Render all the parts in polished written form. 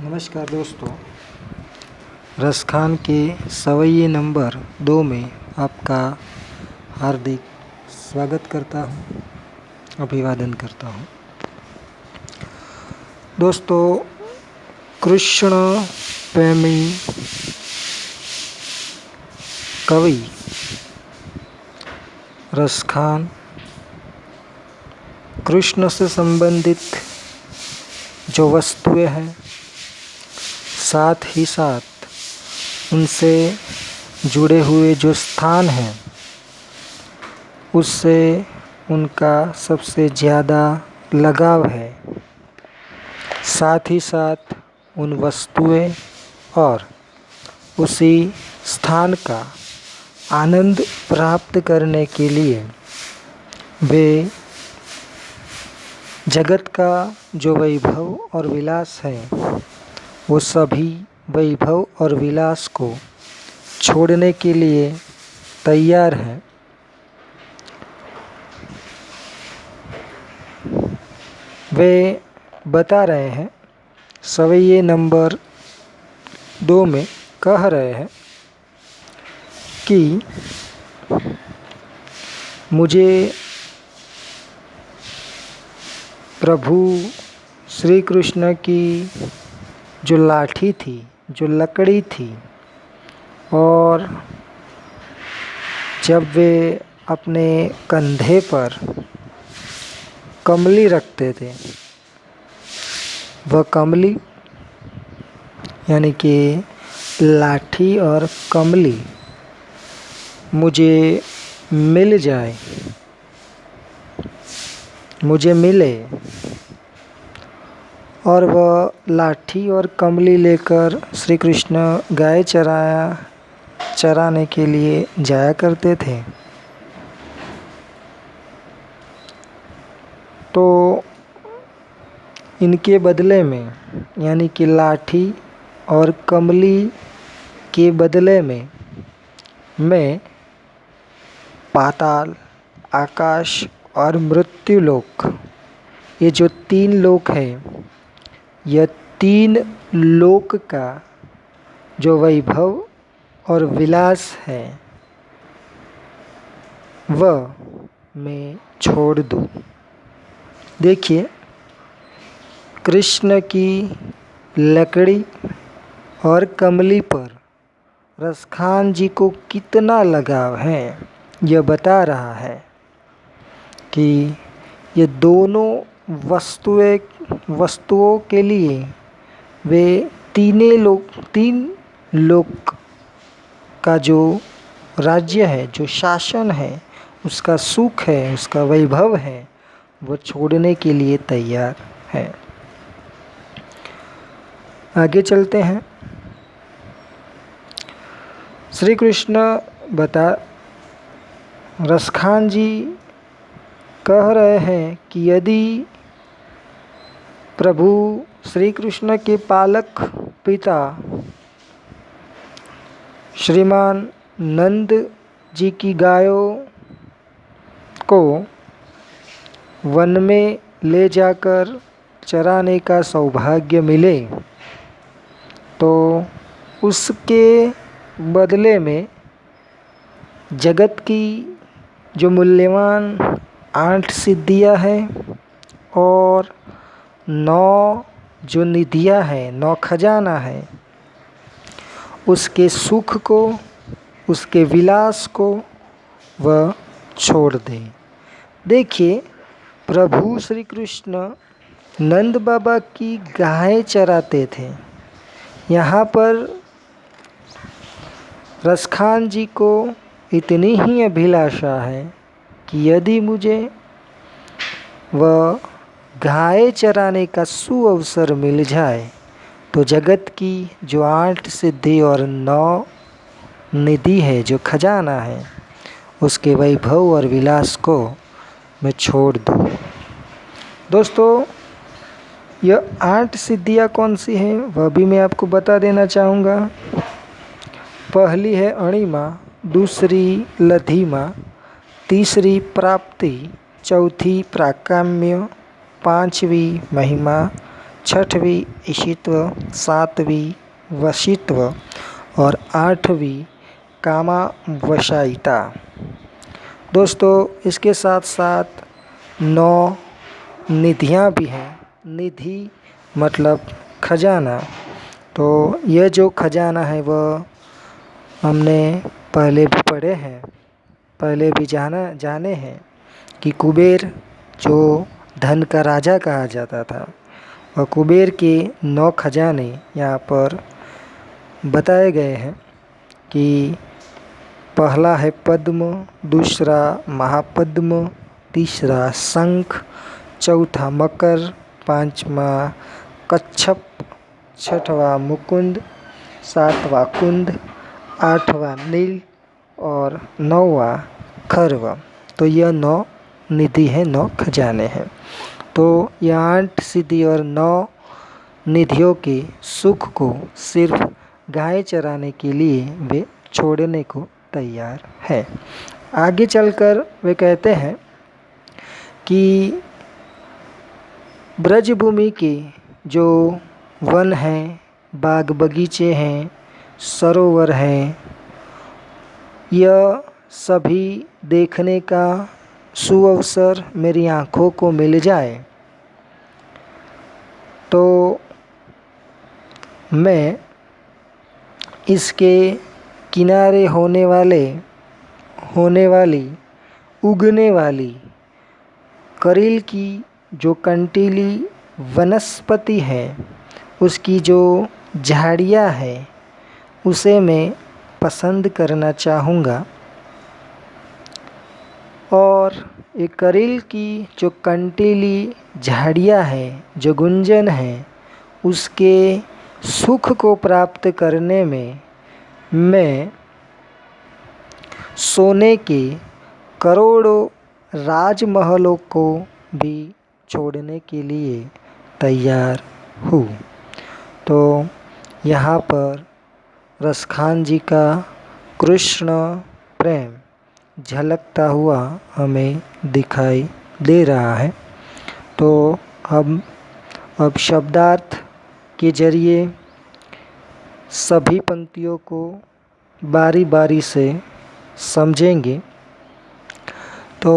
नमस्कार दोस्तों, रसखान के सवैये नंबर 2 में आपका हार्दिक स्वागत करता हूँ, अभिवादन करता हूँ। दोस्तों, कृष्ण प्रेमी कवि रसखान कृष्ण से संबंधित जो वस्तुएं हैं, साथ ही साथ उनसे जुड़े हुए जो स्थान हैं, उससे उनका सबसे ज़्यादा लगाव है। साथ ही साथ उन वस्तुएं और उसी स्थान का आनंद प्राप्त करने के लिए वे जगत का जो वैभव और विलास है, वो सभी वैभव और विलास को छोड़ने के लिए तैयार हैं। वे बता रहे हैं, सवैये नंबर 2 में कह रहे हैं कि मुझे प्रभु श्री कृष्ण की जो लाठी थी, जो लकड़ी थी, और जब वे अपने कंधे पर कमली रखते थे, वह कमली यानी कि लाठी और कमली मुझे मिल जाए, मुझे मिले और वह लाठी और कमली लेकर श्री कृष्ण गाय चराने के लिए जाया करते थे। तो इनके बदले में, यानी कि लाठी और कमली के बदले में, मैं पाताल, आकाश और मृत्यु लोक, ये जो 3 लोक हैं, यह 3 लोक का जो वैभव और विलास है, वह मैं छोड़ दूँ। देखिए, कृष्ण की लकड़ी और कमली पर रसखान जी को कितना लगाव है, यह बता रहा है कि ये दोनों वस्तुओं के लिए वे 3 लोक का जो राज्य है, जो शासन है, उसका सुख है, उसका वैभव है, वो छोड़ने के लिए तैयार है। आगे चलते हैं। श्री कृष्ण रसखान जी कह रहे हैं कि यदि प्रभु श्री कृष्ण के पालक पिता श्रीमान नंद जी की गायों को वन में ले जाकर चराने का सौभाग्य मिले, तो उसके बदले में जगत की जो मूल्यवान 8 सिद्धियां हैं और 9 जो निधियां हैं, 9 खजाना है, उसके सुख को, उसके विलास को वह छोड़ दे। देखिए, प्रभु श्री कृष्ण नंद बाबा की गाय चराते थे। यहाँ पर रसखान जी को इतनी ही अभिलाषा है कि यदि मुझे वह गाय चराने का सुअवसर मिल जाए, तो जगत की जो 8 सिद्धि और 9 निधि है, जो खजाना है, उसके वैभव और विलास को मैं छोड़ दूँ। दोस्तों, यह 8 सिद्धियाँ कौन सी हैं, वह भी मैं आपको बता देना चाहूँगा। पहली है अणिमा, दूसरी लधिमा, तीसरी प्राप्ति, चौथी प्राकाम्य, 5वीं महिमा, छठवीं ईशित्व, सातवीं वशित्व और आठवीं कामावसायिता। दोस्तों इसके साथ साथ 9 निधियाँ भी हैं। निधि मतलब खजाना। तो यह जो खजाना है वह हमने पहले भी पढ़े हैं, पहले भी जाने हैं कि कुबेर जो धन का राजा कहा जाता था, और कुबेर के 9 खजाने यहाँ पर बताए गए हैं कि पहला है पद्म, दूसरा महापद्म, तीसरा शंख, चौथा मकर, पांचवा कच्छप, छठवां मुकुंद, सातवां कुंद, आठवां नील और 9वां खर्व। तो यह 9 निधि है, 9 खजाने हैं। तो यह 8 सिद्धि और 9 निधियों के सुख को सिर्फ गाय चराने के लिए वे छोड़ने को तैयार है। आगे चलकर वे कहते हैं कि ब्रजभूमि के जो वन हैं, बाग बगीचे हैं, सरोवर हैं, यह सभी देखने का सुअवसर मेरी आँखों को मिल जाए तो मैं इसके किनारे होने वाली उगने वाली करील की जो कंटीली वनस्पति है, उसकी जो झाड़ियाँ हैं, उसे मैं पसंद करना चाहूँगा। और ये करील की जो कंटीली झाड़ियाँ हैं, जो गुंजन हैं, उसके सुख को प्राप्त करने में मैं सोने के करोड़ों राजमहलों को भी छोड़ने के लिए तैयार हूँ। तो यहाँ पर रसखान जी का कृष्ण प्रेम झलकता हुआ हमें दिखाई दे रहा है। तो हम अब शब्दार्थ के जरिए सभी पंक्तियों को बारी बारी से समझेंगे। तो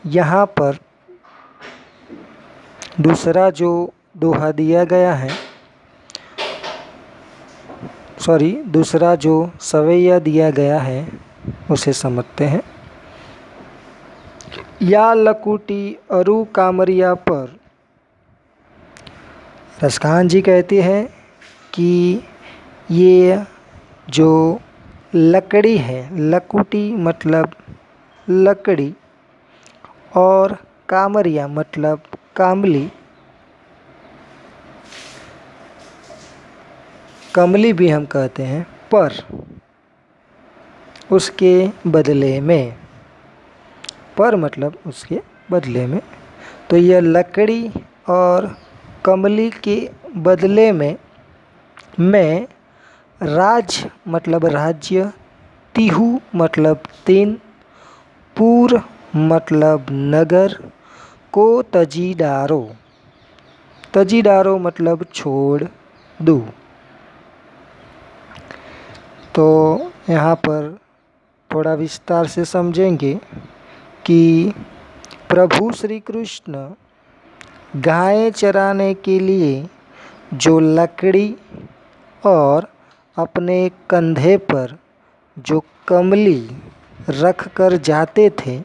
यहाँ पर दूसरा जो दोहा दिया गया है, दूसरा जो सवैया दिया गया है उसे समझते हैं। या लकुटी अरु कामरिया पर रसखान जी कहती हैं कि ये जो लकड़ी है, लकुटी मतलब लकड़ी, और कामरिया मतलब कामली, कमली भी हम कहते हैं, पर उसके बदले में, पर मतलब उसके बदले में, तो यह लकड़ी और कमली के बदले में मैं राज मतलब राज्य, तिहु मतलब 3, पूर मतलब नगर, को तजी डारो मतलब छोड़ दूँ। तो यहाँ पर थोड़ा विस्तार से समझेंगे कि प्रभु श्री कृष्ण गायें चराने के लिए जो लकड़ी और अपने कंधे पर जो कमली रख कर जाते थे,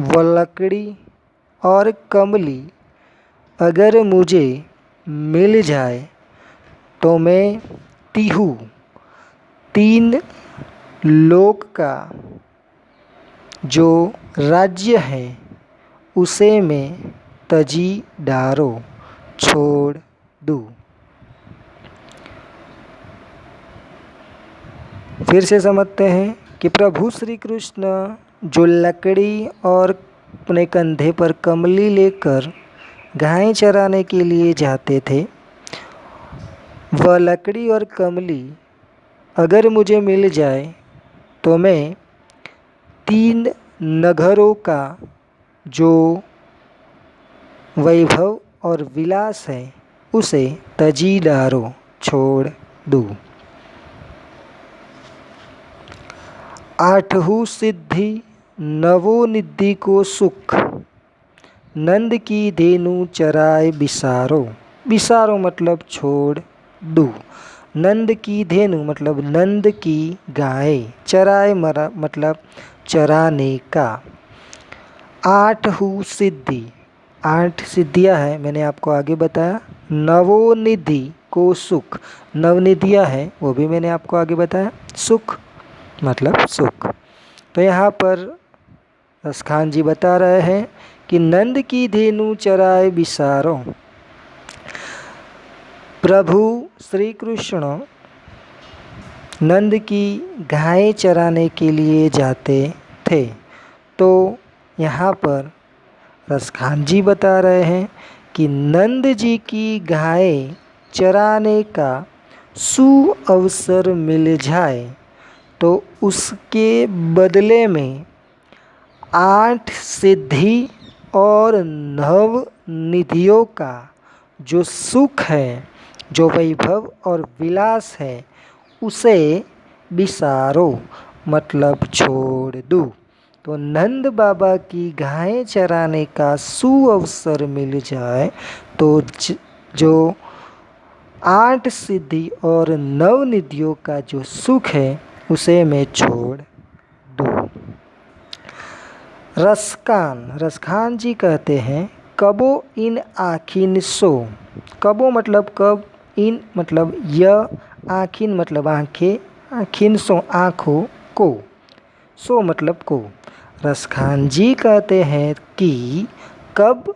वह लकड़ी और कमली अगर मुझे मिल जाए तो मैं तिहु 3 लोक का जो राज्य है उसे मैं तजी डारो छोड़ दूँ। फिर से समझते हैं कि प्रभु श्री कृष्ण जो लकड़ी और अपने कंधे पर कमली लेकर गायें चराने के लिए जाते थे, वह लकड़ी और कमली अगर मुझे मिल जाए तो मैं 3 नगरों का जो वैभव और विलास है उसे तजी डारो छोड़ दूँ। आठहु सिद्धि नवो निधि को सुख, नंद की धेनु चराए बिसारो। बिसारो मतलब छोड़ दूँ। नंद की धेनु मतलब नंद की गाय, चराए मतलब चराने का। आठहु सिद्धि, 8 सिद्धियाँ हैं, मैंने आपको आगे बताया। नवोनिधि को सुख, नवनिधियाँ हैं वो भी मैंने आपको आगे बताया। सुख मतलब सुख। तो यहाँ पर रसखान जी बता रहे हैं कि नंद की धेनु चराए बिसारो। प्रभु श्री कृष्ण नंद की गाय चराने के लिए जाते थे। तो यहाँ पर रसखान जी बता रहे हैं कि नंद जी की गाय चराने का सुअवसर मिल जाए तो उसके बदले में 8 सिद्धि और 9 निधियों का जो सुख है, जो वैभव और विलास है, उसे बिसारो मतलब छोड़ दूँ। तो नंद बाबा की गायें चराने का सुअवसर मिल जाए तो जो 8 सिद्धि और 9 निधियों का जो सुख है उसे मैं छोड़ दूँ। रसखान जी कहते हैं कबो इन आखिन सो। कबो मतलब कब, इन मतलब यह, आखिन मतलब आँखें, आखिन सो आँखों को, सो मतलब को। रसखान जी कहते हैं कि कब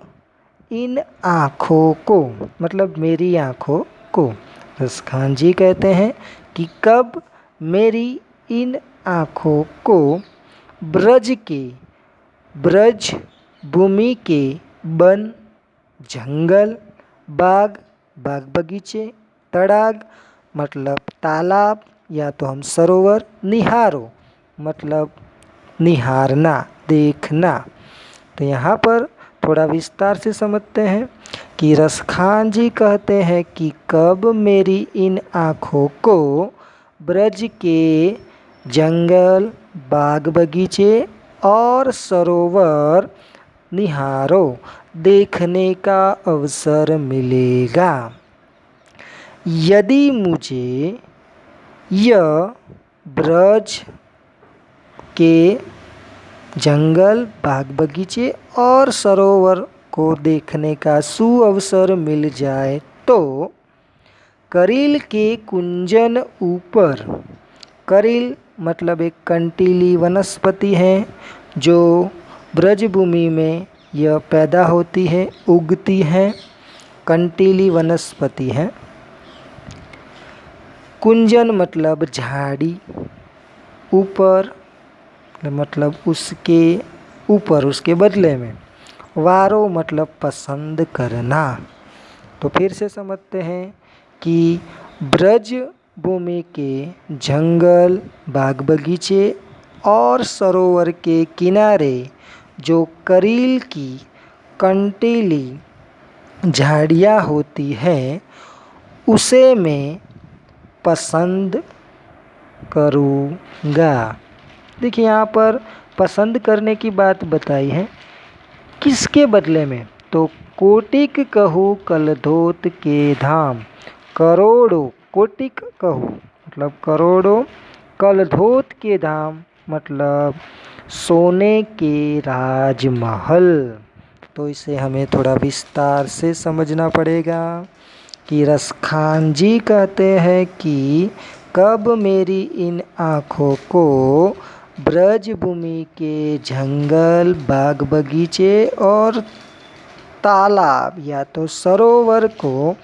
इन आँखों को मतलब मेरी आँखों को। रसखान जी कहते हैं कि कब मेरी इन आँखों को ब्रज भूमि के वन, जंगल, बाग बगीचे, तड़ाग मतलब तालाब या तो हम सरोवर, निहारो मतलब निहारना, देखना। तो यहाँ पर थोड़ा विस्तार से समझते हैं कि रसखान जी कहते हैं कि कब मेरी इन आँखों को ब्रज के जंगल, बाग बगीचे और सरोवर निहारो, देखने का अवसर मिलेगा। यदि मुझे यह ब्रज के जंगल, बाग बगीचे और सरोवर को देखने का सुअवसर मिल जाए तो करील के कुंजन ऊपर, करील मतलब एक कंटीली वनस्पति है जो ब्रजभूमि में यह पैदा होती है, उगती है, कंटीली वनस्पति है। कुंजन मतलब झाड़ी, ऊपर मतलब उसके ऊपर, उसके बदले में। वारो मतलब पसंद करना। तो फिर से समझते हैं कि ब्रज भूमि के जंगल, बाग बगीचे और सरोवर के किनारे जो करील की कंटीली झाड़ियाँ होती हैं उसे मैं पसंद करूँगा। देखिए यहाँ पर पसंद करने की बात बताई है, किसके बदले में? तो कोटिक कहूँ कलधोत के धाम, करोड़ों, कोटिक कहूँ मतलब करोड़ों, कलधोत के धाम मतलब सोने के राजमहल। तो इसे हमें थोड़ा विस्तार से समझना पड़ेगा कि रसखान जी कहते हैं कि कब मेरी इन आँखों को ब्रज भूमि के जंगल, बाग बगीचे और तालाब या तो सरोवर को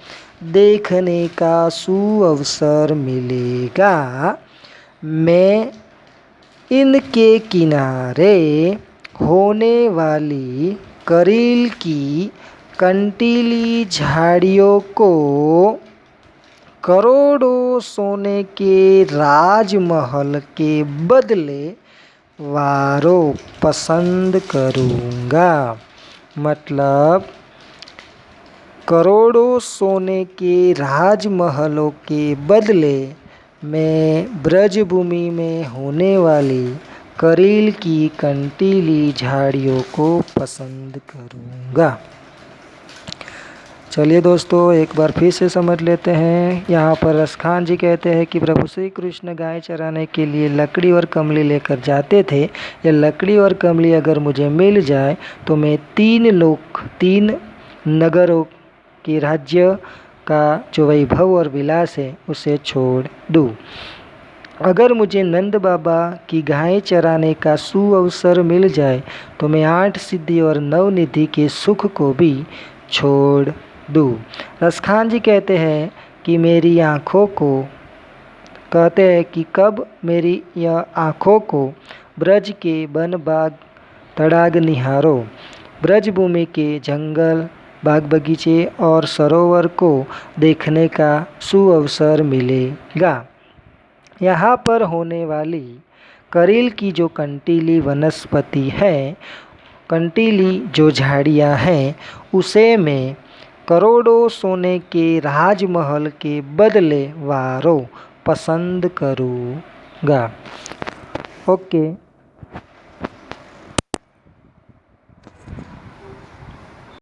देखने का सुअवसर मिलेगा, मैं इनके किनारे होने वाली करील की कंटीली झाड़ियों को करोड़ों सोने के राजमहल के बदले वारो पसंद करूँगा। मतलब करोड़ों सोने के राजमहलों के बदले मैं ब्रजभूमि में होने वाली करील की कंटीली झाड़ियों को पसंद करूँगा। चलिए दोस्तों, एक बार फिर से समझ लेते हैं। यहाँ पर रसखान जी कहते हैं कि प्रभु श्री कृष्ण गाय चराने के लिए लकड़ी और कमली लेकर जाते थे। ये लकड़ी और कमली अगर मुझे मिल जाए तो मैं 3 नगरों के राज्य का जो वैभव और विलास है उसे छोड़ दूँ। अगर मुझे नंद बाबा की गाय चराने का सुअवसर मिल जाए तो मैं 8 सिद्धि और 9 निधि के सुख को भी छोड़ दूँ। रसखान जी कहते हैं कि कब मेरी यह आँखों को ब्रज के वन बाग तड़ाग निहारो, ब्रजभूमि के जंगल बाग बगीचे और सरोवर को देखने का सुअवसर मिलेगा। यहाँ पर होने वाली करील की जो कंटीली वनस्पति है, कंटीली जो झाड़ियाँ हैं, उसे मैं करोड़ों सोने के राजमहल के बदले वारों पसंद करूँगा। ओके।